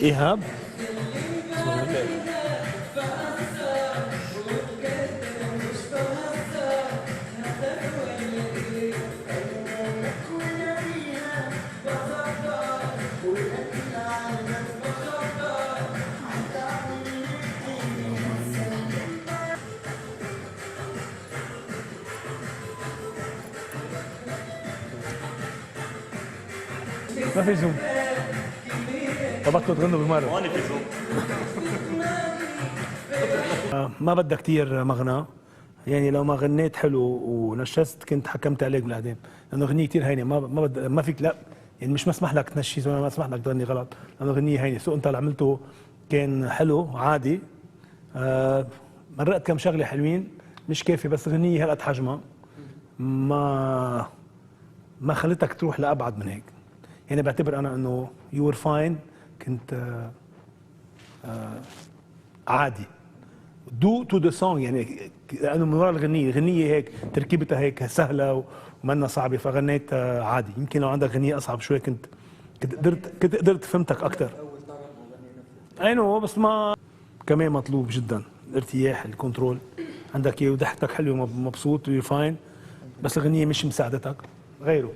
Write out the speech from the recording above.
ايهاب. ما في زوم. طبقتوا تغنوا بالمره. هون في زوم. ما بدها كثير مغنى، يعني لو ما غنيت حلو ونشست كنت حكمت عليك بالاعدام، لانه غنية كثير هينه، ما فيك، لا يعني مش مسمح لك تنشي، ما مسمح لك تغني غلط، لانه غنية هينه. سو انت اللي عملته كان حلو عادي. مرقت كم شغله حلوين مش كافي، بس غنية هالقد حجمها ما خلتك تروح لابعد من هيك. يعني بعتبر انا انه يو ور فاين، كنت عادي. دو تو ذا سونج، يعني لانه من وراء الغنية هيك تركيبتها هيك سهله ومنا صعبه، فغنيت عادي. يمكن لو عندك غنية اصعب شوي كنت قدرت فهمتك اكثر. اي نو، بس ما كمان مطلوب جدا الارتياح، الكنترول عندك اياه، وضحكتك حلوه، مبسوط، يو فاين، بس الغنية مش مساعدتك غيره.